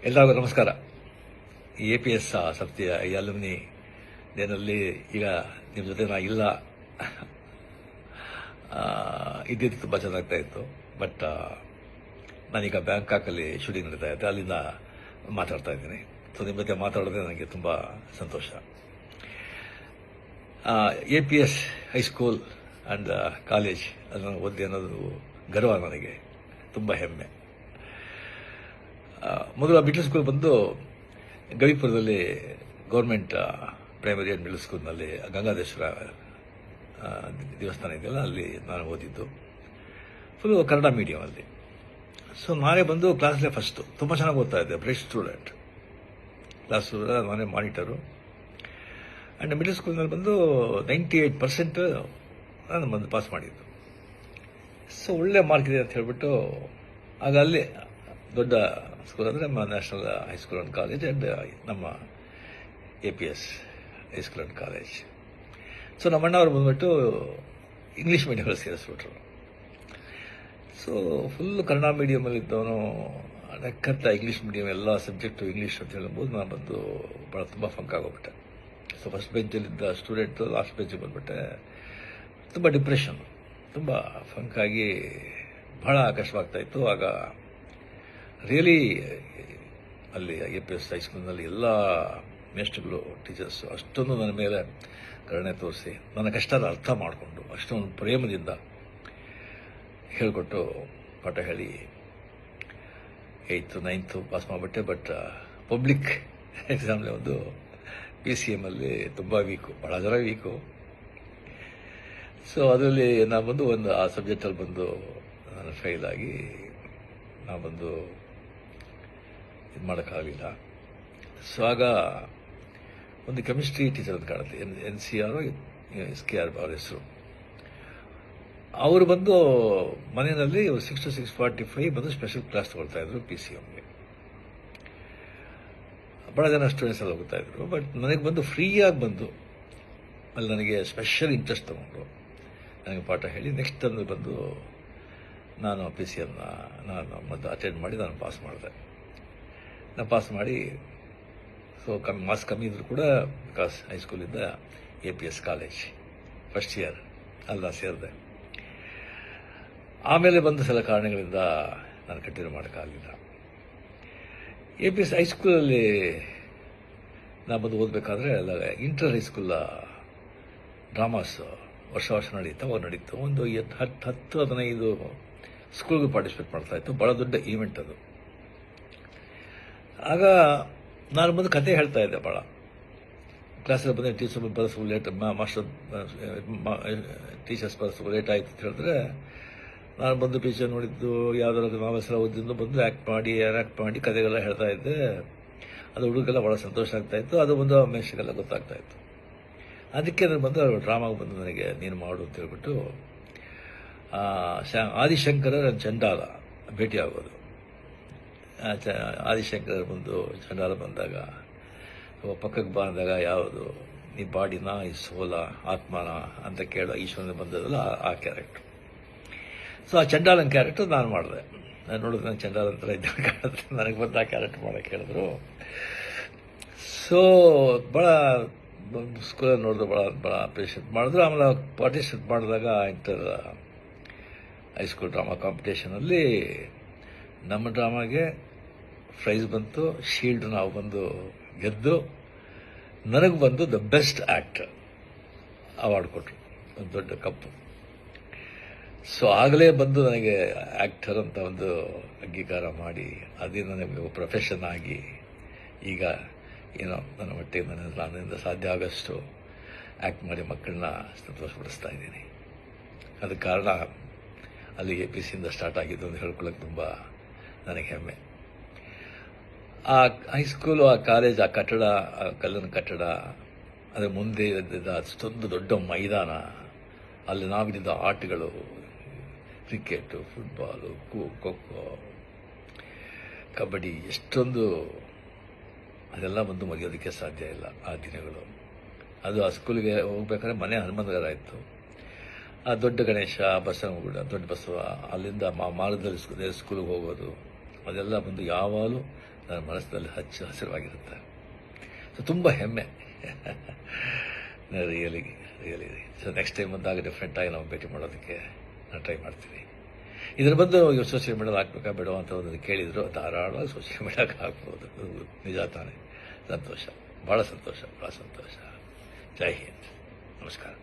ಎಲ್ಲರಿಗೂ ನಮಸ್ಕಾರ. APS ಸಂಸ್ಥೆಯ ಈ ಅಲ್ಯುಮಿನಿ ಡೇನಲ್ಲಿ ಈಗ ನಿಮ್ಮ ಜೊತೆ ನಾ ಇಲ್ಲ ಇದ್ದಿದ್ದು ತುಂಬ ಚೆನ್ನಾಗ್ತಾ ಇತ್ತು. ಬಟ್ ನಾನೀಗ ಬ್ಯಾಂಕಾಕಲ್ಲಿ ಶೂಟಿಂಗ್ ನಡೀತಾ ಇದ್ದೆ, ಅಲ್ಲಿಂದ ಮಾತಾಡ್ತಾ ಇದ್ದೀನಿ. ಸೊ ನಿಮ್ಮ ಜೊತೆ ಮಾತಾಡೋದೇ ನನಗೆ ತುಂಬ ಸಂತೋಷ. APS ಹೈಸ್ಕೂಲ್ ಆ್ಯಂಡ್ ಕಾಲೇಜ್ ಅದನ್ನು ಓದಿ ಅನ್ನೋದು ಗರ್ವ, ನನಗೆ ತುಂಬ ಹೆಮ್ಮೆ. ಮೊದಲು ಮಿಡ್ಲ್ ಸ್ಕೂಲ್ ಬಂದು ಗವಿಪುರದಲ್ಲಿ ಗೌರ್ಮೆಂಟ್ ಪ್ರೈಮರಿ ಆ್ಯಂಡ್ ಮಿಡ್ಲ್ ಸ್ಕೂಲ್ನಲ್ಲಿ ಗಂಗಾಧೇಶ್ವರ ದೇವಸ್ಥಾನ ಇದೆಯಲ್ಲ, ಅಲ್ಲಿ ನಾನು ಓದಿದ್ದು. ಫುಲ್ಲು ಕನ್ನಡ ಮೀಡಿಯಮಲ್ಲಿ. ಸೊ ನಾನೇ ಬಂದು ಕ್ಲಾಸ್ಲೇ ಫಸ್ಟು, ತುಂಬ ಚೆನ್ನಾಗಿ ಓದ್ತಾ ಇದ್ದೆ, ಬ್ರೈಟ್ ಸ್ಟೂಡೆಂಟ್. ಕ್ಲಾಸ್ ನಾನೇ ಮಾನಿಟರು. ಆ್ಯಂಡ್ ಮಿಡ್ಲ್ ಸ್ಕೂಲ್ನಲ್ಲಿ ಬಂದು 98% ನಾನು ಬಂದು ಪಾಸ್ ಮಾಡಿದ್ದು. ಸೊ ಒಳ್ಳೆ ಮಾರ್ಕ್ ಇದೆ ಅಂತ ಹೇಳಿಬಿಟ್ಟು ಆಗ ಅಲ್ಲಿ ದೊಡ್ಡ ಸ್ಕೂಲ್ ಅಂದರೆ ನಮ್ಮ national high school and college and ನಮ್ಮ APS high school and college. So ನಮ್ಮ ಅಣ್ಣವ್ರು ಬಂದ್ಬಿಟ್ಟು ಇಂಗ್ಲೀಷ್ ಮೀಡಿಯಮಲ್ಲಿ ಸೇರಿಸ್ಬಿಟ್ರು. ಸೊ ಫುಲ್ ಕನ್ನಡ ಮೀಡಿಯಮಲ್ಲಿದ್ದವನು ನಕ್ಕಂತ ಇಂಗ್ಲೀಷ್ ಮೀಡಿಯಮ್ ಎಲ್ಲ ಸಬ್ಜೆಕ್ಟು ಇಂಗ್ಲೀಷ್ ಅಂತ ಹೇಳ್ಬೋದು. ನಾನು ಬಂದು ಭಾಳ ತುಂಬ ಫಂಕ್ ಆಗೋಗ್ಬಿಟ್ಟೆ. ಸೊ ಫಸ್ಟ್ ಬೆಂಚಲ್ಲಿದ್ದ ಸ್ಟೂಡೆಂಟು ಲಾಸ್ಟ್ ಬೆಂಚಿಗೆ ಬಂದುಬಿಟ್ಟೆ. ತುಂಬ ಡಿಪ್ರೆಷನ್, ತುಂಬ ಫಂಕಾಗಿ ಭಾಳ ಕಷ್ಟವಾಗ್ತಾಯಿತ್ತು. ಆಗ ರಿಯಲಿ ಅಲ್ಲಿ APS ಹೈಸ್ಕೂಲ್ನಲ್ಲಿ ಎಲ್ಲ ಮೇಸ್ಟ್ರುಗಳು, ಟೀಚರ್ಸು ಅಷ್ಟೊಂದು ನನ್ನ ಮೇಲೆ ಕರುಣೆ ತೋರಿಸಿ ನನ್ನ ಕಷ್ಟನ ಅರ್ಥ ಮಾಡಿಕೊಂಡು ಅಷ್ಟೊಂದು ಪ್ರೇಮದಿಂದ ಹೇಳಿಕೊಟ್ಟು ಪಾಠ ಹೇಳಿ 8th 9th ಪಾಸ್ ಮಾಡಿಬಿಟ್ಟೆ. ಬಟ್ ಪಬ್ಲಿಕ್ ಎಕ್ಸಾಮ್ಲಿ ಒಂದು PCM ಅಲ್ಲಿ ತುಂಬ ವೀಕು, ಭಾಳ ಜನ ವೀಕು. ಸೊ ಅದರಲ್ಲಿ ನಾನು ಬಂದು ಆ ಸಬ್ಜೆಕ್ಟಲ್ಲಿ ಬಂದು ನಾನು ಫೇಲ್ ಆಗಿ ನಾನು ಬಂದು ಇದು ಮಾಡೋಕ್ಕಾಗಲಿಲ್ಲ. ಸೊ ಆಗ ಒಂದು ಕೆಮಿಸ್ಟ್ರಿ ಟೀಚರ್ ಅಂತ ಕಾಣುತ್ತೆ, NCR SKR ಅವ್ರ ಹೆಸರು. ಅವರು ಬಂದು ಮನೆಯಲ್ಲಿ 6 to 6:45 ಬಂದು ಸ್ಪೆಷಲ್ ಕ್ಲಾಸ್ ತಗೊಳ್ತಾ ಇದ್ರು PCMಗೆ. ಭಾಳ ಜನ ಸ್ಟೂಡೆಂಟ್ಸ್ ಎಲ್ಲ ಹೋಗ್ತಾ ಇದ್ರು. ಬಟ್ ನನಗೆ ಬಂದು ಫ್ರೀಯಾಗಿ ಬಂದು ಅಲ್ಲಿ ನನಗೆ ಸ್ಪೆಷಲ್ ಇಂಟ್ರೆಸ್ಟ್ ತೊಗೊಂಡು ನನಗೆ ಪಾಠ ಹೇಳಿ ನೆಕ್ಸ್ಟ್ ತಂದು ಬಂದು ನಾನು PCMನ ನಾನು ಮತ್ತು ಅಟೆಂಡ್ ಮಾಡಿ ನಾನು ಪಾಸ್ ಮಾಡಿದೆ. ನಾನು ಪಾಸ್ ಮಾಡಿ ಸೊ ಮಾರ್ಕ್ಸ್ ಕಮ್ಮಿ ಇದ್ದರೂ ಕೂಡ ಬಿಕಾಸ್ ಹೈಸ್ಕೂಲಿಂದ APS ಕಾಲೇಜ್ ಫಸ್ಟ್ ಇಯರ್ ಅಲ್ಲ ಸೇರಿದೆ. ಆಮೇಲೆ ಬಂದ ಸಲ ಕಾರಣಗಳಿಂದ ನಾನು ಕಂಟಿನ್ಯೂ ಮಾಡೋಕ್ಕಾಗಲಿಲ್ಲ. APS ಹೈಸ್ಕೂಲಲ್ಲಿ ನಾನು ಬಂದು ಓದಬೇಕಾದ್ರೆ ಅಲ್ಲ ಇಂಟರ್ ಹೈಸ್ಕೂಲ ಡ್ರಾಮಾಸ್ ವರ್ಷ ನಡೀತು. ಒಂದು 10-15 ಸ್ಕೂಲ್ಗೆ ಪಾರ್ಟಿಸಿಪೇಟ್ ಮಾಡ್ತಾಯಿತ್ತು. ಭಾಳ ದೊಡ್ಡ ಈವೆಂಟ್ ಅದು. ಆಗ ನಾನು ಬಂದು ಕತೆ ಹೇಳ್ತಾ ಇದ್ದೆ. ಭಾಳ ಕ್ಲಾಸಲ್ಲಿ ಬಂದರೆ ಟೀಚರ್ ಬರೆಸ್ಬೋದು ಲೇಟ್, ಮಾಸ್ಟರ್ ಟೀಚರ್ಸ್ ಬರೆಸ್ಬೋದು ಲೇಟ್ ಆಯಿತು ಅಂತ ಹೇಳಿದ್ರೆ ನಾನು ಬಂದು ಟೀಚರ್ ನೋಡಿದ್ದು ಯಾವುದಾದ್ರು ನಾವೆಲ್ಲ ಓದಿದ್ದು ಬಂದು ಆ್ಯಕ್ಟ್ ಮಾಡಿ ಕತೆಗೆಲ್ಲ ಹೇಳ್ತಾ ಇದ್ದೆ. ಅದು ಹುಡುಗೆಲ್ಲ ಭಾಳ ಸಂತೋಷ ಆಗ್ತಾಯಿತ್ತು. ಅದು ಬಂದು ಮೇಷ್ಟ್ರಿಗೆಲ್ಲ ಗೊತ್ತಾಗ್ತಾಯಿತ್ತು. ಅದಕ್ಕೆ ನಾನು ಬಂದು ಡ್ರಾಮಾಗೆ ಬಂದು ನನಗೆ ನೀನು ಮಾಡು ಅಂತ ಹೇಳ್ಬಿಟ್ಟು ಆದಿಶಂಕರ ಚಂಡಾಲ ಭೇಟಿ ಆಗೋದು. ಆದಿಶಂಕರ್ ಬಂದು ಚಂಡಾಲ ಬಂದಾಗ ಪಕ್ಕಕ್ಕೆ ಬಂದಾಗ ಯಾವುದು ಈ ಬಾಡಿನ ಈ ಸೋಲ ಆತ್ಮನ ಅಂತ ಕೇಳೋ ಈಶ್ವರನ ಬಂದದಲ್ಲ ಆ ಕ್ಯಾರೆಕ್ಟರ್. ಸೊ ಆ ಚಂಡಾಲನ ಕ್ಯಾರೆಕ್ಟರ್ ನಾನು ಮಾಡಿದೆ. ನಾನು ನೋಡಿದ್ರೆ ನಂಗೆ ಚಂಡಾಲ ಥರ ಇದ್ದ ಕಾಣುತ್ತೆ. ನನಗೆ ಬಂದು ಆ ಕ್ಯಾರೆಕ್ಟರ್ ಮಾಡೋಕ್ಕೆ ಹೇಳಿದ್ರು. ಸೊ ಭಾಳ ಸ್ಕೂಲಲ್ಲಿ ನೋಡಿದ್ರು, ಭಾಳ ಅಪ್ರಿಷಿಯೇಟ್ ಮಾಡಿದ್ರು. ಆಮೇಲೆ ಪಾರ್ಟಿಸಿಪೇಟ್ ಮಾಡಿದಾಗ ಇಂಟರ್ ಹೈಸ್ಕೂಲ್ ಡ್ರಾಮಾ ಕಾಂಪಿಟೇಷನಲ್ಲಿ ನಮ್ಮ ಡ್ರಾಮಾಗೆ ಪ್ರೈಸ್ ಬಂತು, ಶೀಲ್ಡ್ ನಾವು ಬಂದು ಗೆದ್ದು ನನಗೆ ಬಂದು ದ ಬೆಸ್ಟ್ ಆ್ಯಕ್ಟರ್ ಅವಾರ್ಡ್ ಕೊಟ್ಟರು, ಒಂದು ದೊಡ್ಡ ಕಪ್ಪು. ಸೊ ಆಗಲೇ ಬಂದು ನನಗೆ ಆ್ಯಕ್ಟರ್ ಅಂತ ಒಂದು ಅಂಗೀಕಾರ ಮಾಡಿ ಅದೇ ನನಗೆ ಪ್ರೊಫೆಷನ್ ಆಗಿ ಈಗ ಏನೋ ನನ್ನ ಮಟ್ಟಿಗೆ ನನ್ನಿಂದ ಸಾಧ್ಯ ಆಗೋಷ್ಟು ಆ್ಯಕ್ಟ್ ಮಾಡಿ ಮಕ್ಕಳನ್ನ ಸಂತೋಷಪಡಿಸ್ತಾ ಇದ್ದೀನಿ. ಅದಕ್ಕೆ ಕಾರಣ ಅಲ್ಲಿ APCಯಿಂದ ಸ್ಟಾರ್ಟ್ ಆಗಿದ್ದು ಅಂತ ಹೇಳ್ಕೊಳ್ಳೋಕೆ ತುಂಬ ನನಗೆ ಹೆಮ್ಮೆ. ಆ ಹೈಸ್ಕೂಲು, ಆ ಕಾಲೇಜ್, ಆ ಕಟ್ಟಡ, ಆ ಕಲ್ಲಿನ ಕಟ್ಟಡ, ಅದರ ಮುಂದೆ ಇದ್ದಿದ್ದ ಅಷ್ಟೊಂದು ದೊಡ್ಡ ಮೈದಾನ, ಅಲ್ಲಿ ನಾವಿದ್ದ ಆಟಗಳು, ಕ್ರಿಕೆಟು, ಫುಟ್ಬಾಲು, ಖೋ-ಖೋ, ಕಬಡ್ಡಿ, ಎಷ್ಟೊಂದು ಅದೆಲ್ಲ ಬಂದು ಮರೆಯೋದಕ್ಕೆ ಸಾಧ್ಯ ಇಲ್ಲ ಆ ದಿನಗಳು. ಅದು ಆ ಸ್ಕೂಲಿಗೆ ಹೋಗ್ಬೇಕಾದ್ರೆ ಮನೆ ಹನುಮಂತಗಾರ ಇತ್ತು. ಆ ದೊಡ್ಡ ಗಣೇಶ, ಬಸವನಗುಡ, ದೊಡ್ಡ ಬಸವ, ಅಲ್ಲಿಂದ ಮಾರ್ಗದಲ್ಲಿ ಸ್ಕೂಲಿಗೆ ಹೋಗೋದು, ಅದೆಲ್ಲ ಬಂದು ಯಾವಾಗಲೂ ನನ್ನ ಮನಸ್ಸಿನಲ್ಲಿ ಹಸಿರವಾಗಿರುತ್ತೆ. ಸೊ ತುಂಬ ಹೆಮ್ಮೆ. ರಿಯಲಿ ಸೊ ನೆಕ್ಸ್ಟ್ ಟೈಮ್ ಬಂದಾಗ ಡೆಫಿನೆಟ್ ಆಗಿ ನಾವು ಭೇಟಿ ಮಾಡೋದಕ್ಕೆ ನಾನು ಟ್ರೈ ಮಾಡ್ತೀನಿ. ಇದರ ಬಂದು ಇವ್ರು ಸೋಷಿಯಲ್ ಮೀಡಿಯಾದಲ್ಲಿ ಹಾಕ್ಬೇಕಾ ಬೇಡ ಅಂತ ಒಂದು ಕೇಳಿದ್ರು. ಧಾರಾಳವಾಗಿ ಸೋಷಿಯಲ್ ಮೀಡಿಯಾಕ್ಕೆ ಹಾಕ್ಬೋದು. ನಿಜ ತಾನೇ. ಸಂತೋಷ, ಭಾಳ ಸಂತೋಷ. ಜೈ ಹಿಂದ್. ನಮಸ್ಕಾರ.